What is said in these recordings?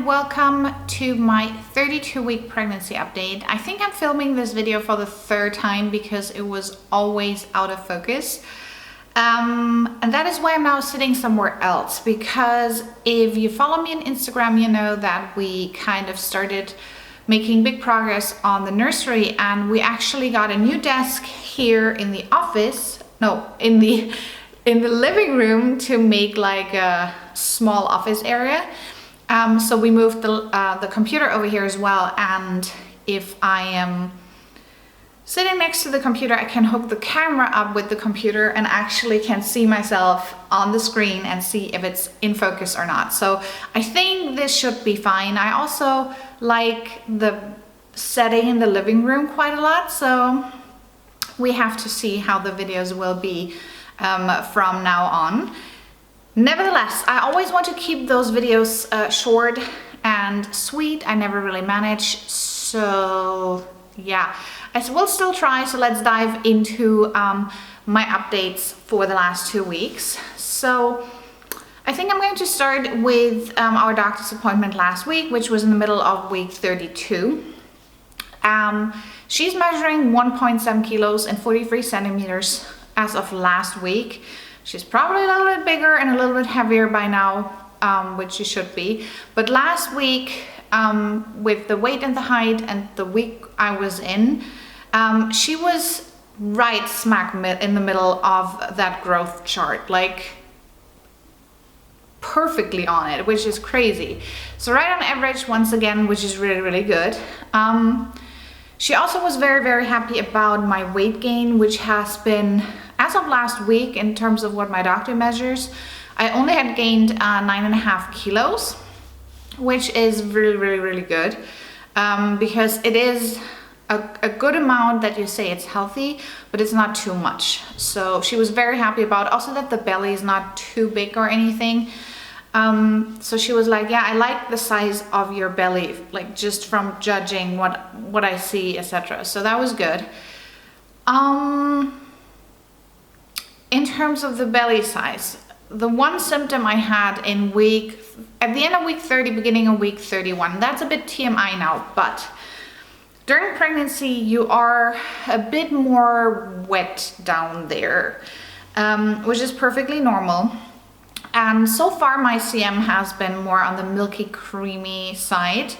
welcome to my 32-week pregnancy update. I think I'm filming this video for the third time because it was always out of focus. And that is why I'm now sitting somewhere else, because if you follow me on Instagram, you know that we kind of started making big progress on the nursery, and we actually got a new desk here in the office, in the living room, to make like a small office area. So we moved the computer over here as well, and if I am sitting next to the computer, I can hook the camera up with the computer and actually can see myself on the screen and see if it's in focus or not. So I think this should be fine. I also like the setting in the living room quite a lot, so we have to see how the videos will be from now on. Nevertheless, I always want to keep those videos short and sweet. I never really manage, so yeah, I will still try. So let's dive into my updates for the last 2 weeks. So I think I'm going to start with our doctor's appointment last week, which was in the middle of week 32. She's measuring 1.7 kilos and 43 centimeters as of last week. She's probably a little bit bigger and a little bit heavier by now, which she should be. But last week, with the weight and the height and the week I was in, she was right smack in the middle of that growth chart, like perfectly on it, which is crazy. So right on average, once again, which is really, really good. She also was very, very happy about my weight gain, which has been, as of last week, in terms of what my doctor measures, I only had gained 9.5 kilos, which is really, really, really good, because it is a good amount that you say it's healthy, but it's not too much. So she was very happy about also that the belly is not too big or anything. So she was like, yeah, I like the size of your belly, like just from judging what I see, etc. So that was good. In terms of the belly size, the one symptom I had at the end of week 30, beginning of week 31, that's a bit TMI now, but during pregnancy, you are a bit more wet down there, which is perfectly normal. And so far my CM has been more on the milky, creamy side,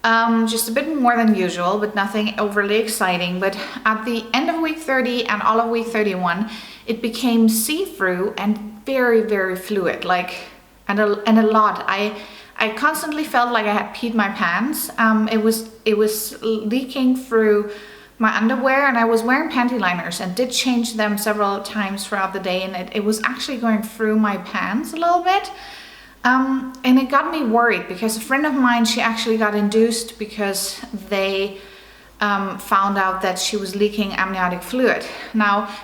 just a bit more than usual, but nothing overly exciting. But at the end of week 30 and all of week 31, it became see-through and very, very fluid, and a lot. I constantly felt like I had peed my pants. It was leaking through my underwear, and I was wearing panty liners and did change them several times throughout the day, and it was actually going through my pants a little bit. And it got me worried because a friend of mine, she actually got induced because they found out that she was leaking amniotic fluid. Now,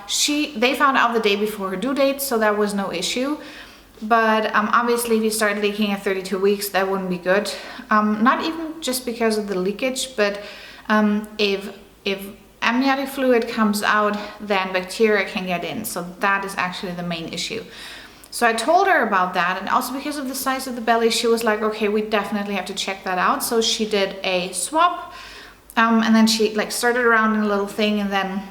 they found out the day before her due date, so that was no issue. But obviously if you start leaking at 32 weeks, that wouldn't be good. Not even just because of the leakage, but if amniotic fluid comes out, then bacteria can get in. So that is actually the main issue. So I told her about that, and also because of the size of the belly, she was like, okay, we definitely have to check that out. So she did a swab, and then she started around in a little thing, and then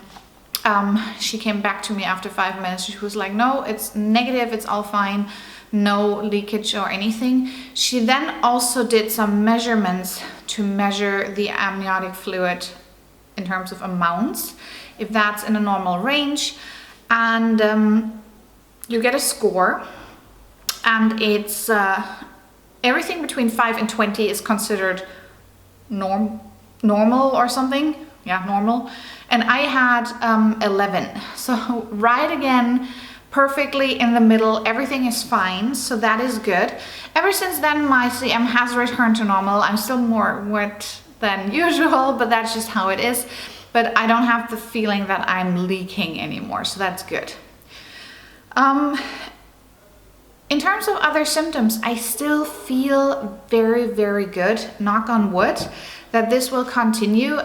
she came back to me after 5 minutes. She was like, no, it's negative, it's all fine, no leakage or anything. She then also did some measurements to measure the amniotic fluid in terms of amounts, if that's in a normal range, and you get a score, and it's everything between 5 and 20 is considered normal or something. Yeah, normal. And I had 11, so right again, perfectly in the middle, everything is fine, so that is good. Ever since then, my CM has returned to normal. I'm still more wet than usual, but that's just how it is. But I don't have the feeling that I'm leaking anymore, so that's good. In terms of other symptoms, I still feel very, very good, knock on wood, that this will continue.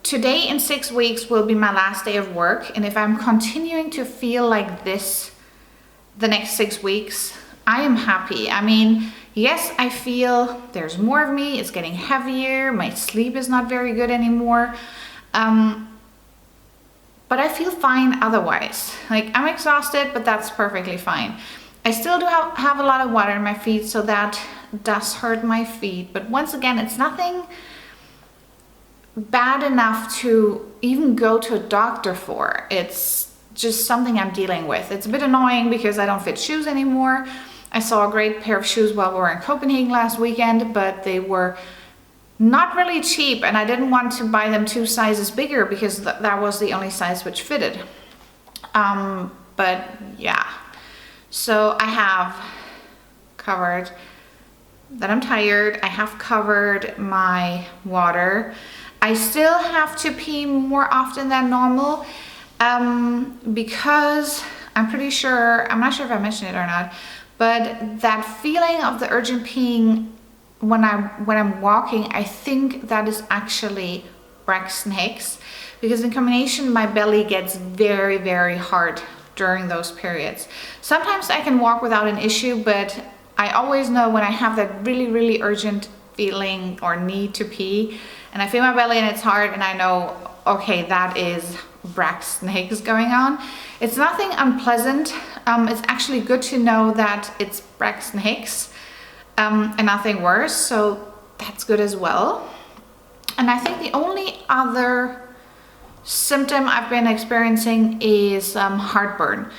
Today in 6 weeks will be my last day of work, and if I'm continuing to feel like this the next 6 weeks, I am happy. I mean, Yes, I feel there's more of me, it's getting heavier, my sleep is not very good anymore. But I feel fine otherwise. Like, I'm exhausted, but that's perfectly fine. I still do have a lot of water in my feet, so that does hurt my feet. But once again, it's nothing bad enough to even go to a doctor for. It's just something I'm dealing with. It's a bit annoying because I don't fit shoes anymore. I saw a great pair of shoes while we were in Copenhagen last weekend, but they were not really cheap, and I didn't want to buy them 2 sizes bigger because that was the only size which fitted. But yeah, so I have covered that I'm tired. I have covered my water. I still have to pee more often than normal because I'm pretty sure, I'm not sure if I mentioned it or not, but that feeling of the urgent peeing when I'm walking, I think that is actually Braxton Hicks, because in combination my belly gets very, very hard during those periods. Sometimes I can walk without an issue, but I always know when I have that really, really urgent feeling or need to pee and I feel my belly and it's hard, and I know, okay, that is Braxton Hicks going on. It's nothing unpleasant. It's actually good to know that it's Braxton Hicks. And nothing worse, so that's good as well. And I think the only other symptom I've been experiencing is heartburn.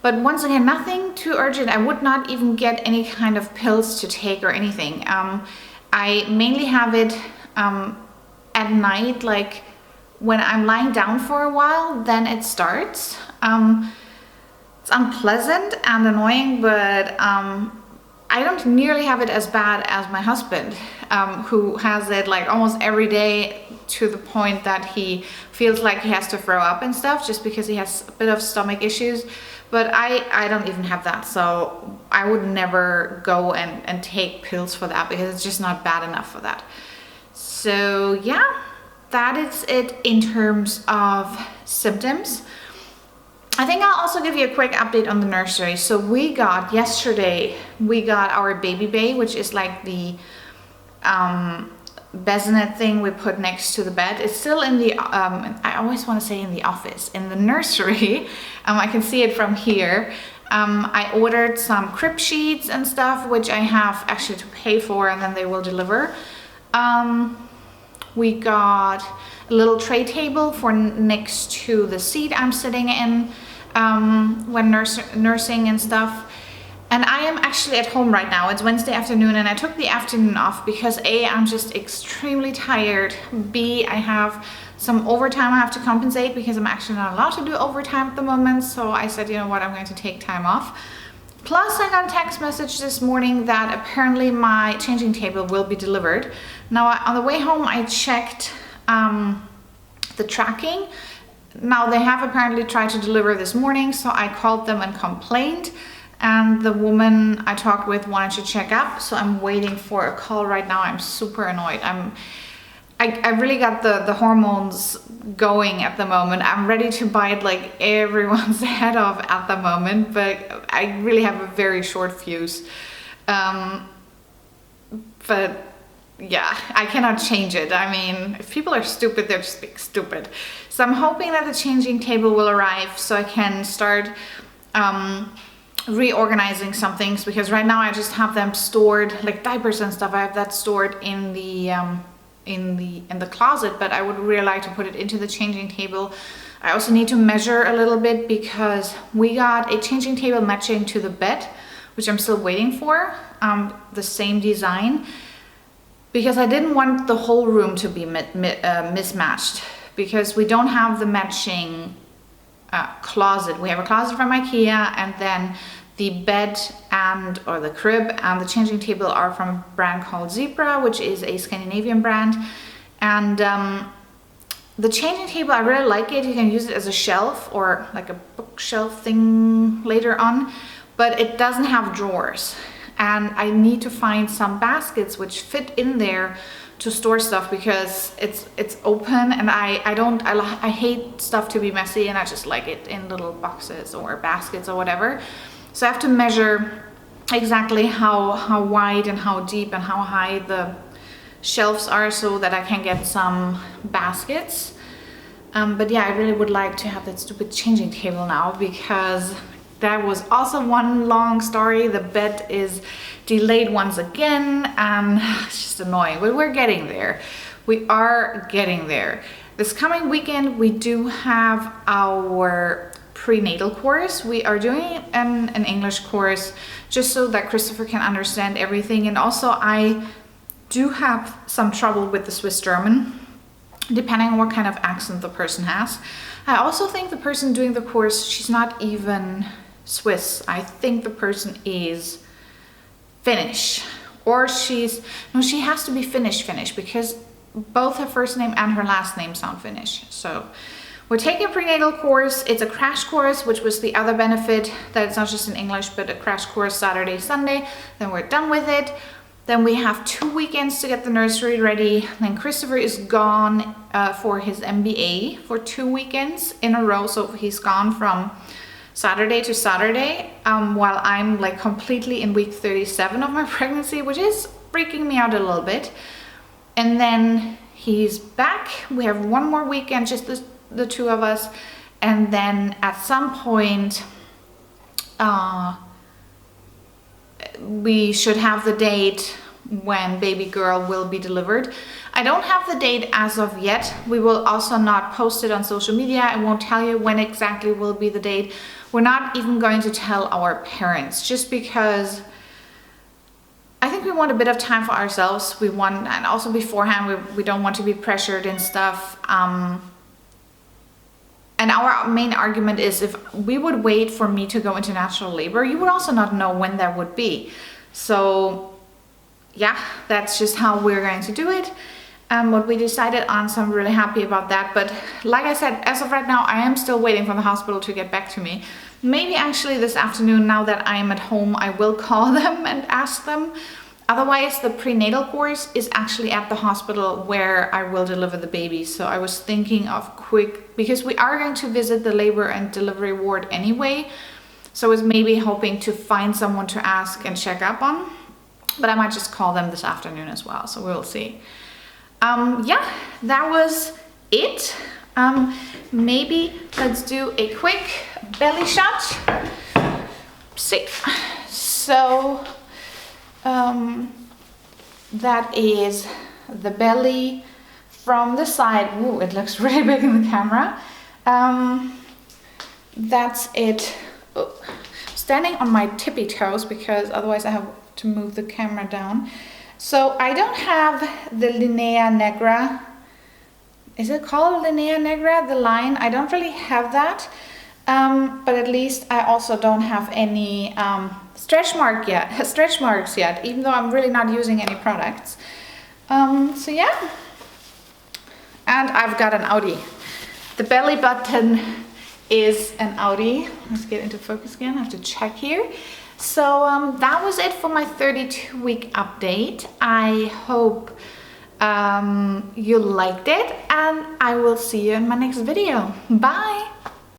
But once again, nothing too urgent. I would not even get any kind of pills to take or anything. I mainly have it at night, like when I'm lying down for a while, then it starts. It's unpleasant and annoying, but I don't nearly have it as bad as my husband, who has it like almost every day to the point that he feels like he has to throw up and stuff just because he has a bit of stomach issues. But I don't even have that, so I would never go and take pills for that because it's just not bad enough for that. So yeah, that is it in terms of symptoms. I think I'll also give you a quick update on the nursery. So yesterday we got our baby bay, which is like the bassinet thing we put next to the bed. It's still in the, I always want to say in the office, in the nursery. I can see it from here. I ordered some crib sheets and stuff, which I have actually to pay for, and then they will deliver. We got a little tray table for next to the seat I'm sitting in when nursing and stuff. And I am actually at home right now. It's Wednesday afternoon and I took the afternoon off because A, I'm just extremely tired. B, I have some overtime I have to compensate because I'm actually not allowed to do overtime at the moment. So I said, you know what, I'm going to take time off. Plus I got a text message this morning that apparently my changing table will be delivered. Now on the way home I checked the tracking. Now they have apparently tried to deliver this morning, so I called them and complained, and the woman I talked with wanted to check up, so I'm waiting for a call right now. I'm super annoyed. I really got the hormones going at the moment. I'm ready to bite like everyone's head off at the moment, but I really have a very short fuse. But yeah, I cannot change it. I mean, if people are stupid, they're just being stupid. So I'm hoping that the changing table will arrive so I can start reorganizing some things, because right now I just have them stored, like diapers and stuff. I have that stored in the closet, but I would really like to put it into the changing table. I also need to measure a little bit because we got a changing table matching to the bed, which I'm still waiting for, the same design, because I didn't want the whole room to be mismatched, because we don't have the matching closet. We have a closet from IKEA, and then the bed or the crib and the changing table are from a brand called Zebra, which is a Scandinavian brand. And the changing table, I really like it. You can use it as a shelf or like a bookshelf thing later on, but it doesn't have drawers. And I need to find some baskets which fit in there to store stuff, because it's open, and I hate stuff to be messy, and I just like it in little boxes or baskets or whatever. So I have to measure exactly how wide and how deep and how high the shelves are so that I can get some baskets. But yeah, I really would like to have that stupid changing table now, because that was also one long story. The bed is delayed once again, and it's just annoying, but we're getting there. We are getting there. This coming weekend, we do have our prenatal course. We are doing an English course just so that Christopher can understand everything. And also I do have some trouble with the Swiss German, depending on what kind of accent the person has. I also think the person doing the course, she's not even Swiss. I think the person is Finnish, or she has to be Finnish because both her first name and her last name sound Finnish. So we're taking a prenatal course. It's a crash course, which was the other benefit, that it's not just in English, but a crash course Saturday, Sunday. Then we're done with it. Then we have 2 weekends to get the nursery ready. Then Christopher is gone for his MBA for 2 weekends in a row. So he's gone from Saturday to Saturday, while I'm like completely in week 37 of my pregnancy, which is freaking me out a little bit. And then he's back. We have 1 more weekend, just the 2 of us. And then at some point, we should have the date when baby girl will be delivered. I don't have the date as of yet. We will also not post it on social media. I won't tell you when exactly will be the date. We're not even going to tell our parents, just because I think we want a bit of time for ourselves. We want, and also beforehand, we don't want to be pressured and stuff. And our main argument is, if we would wait for me to go into natural labor, you would also not know when that would be. So yeah, that's just how we're going to do it. What we decided on, so I'm really happy about that. But like I said, as of right now, I am still waiting for the hospital to get back to me. Maybe actually this afternoon, now that I'm at home, I will call them and ask them. Otherwise, the prenatal course is actually at the hospital where I will deliver the baby. So I was thinking of because we are going to visit the labor and delivery ward anyway. So I was maybe hoping to find someone to ask and check up on. But I might just call them this afternoon as well, so we'll see. Yeah, that was it. Maybe let's do a quick belly shot. See, so that is the belly from the side. Ooh, it looks really big in the camera. That's it. Oh, standing on my tippy toes because otherwise I have to move the camera down. So I don't have the linea negra. Is it called linea negra, the line? I don't really have that. But at least I also don't have any stretch marks yet, even though I'm really not using any products. So yeah. And I've got an Audi. The belly button is an Audi. Let's get into focus again. I have to check here. So that was it for my 32-week update. I hope you liked it, and I will see you in my next video. Bye!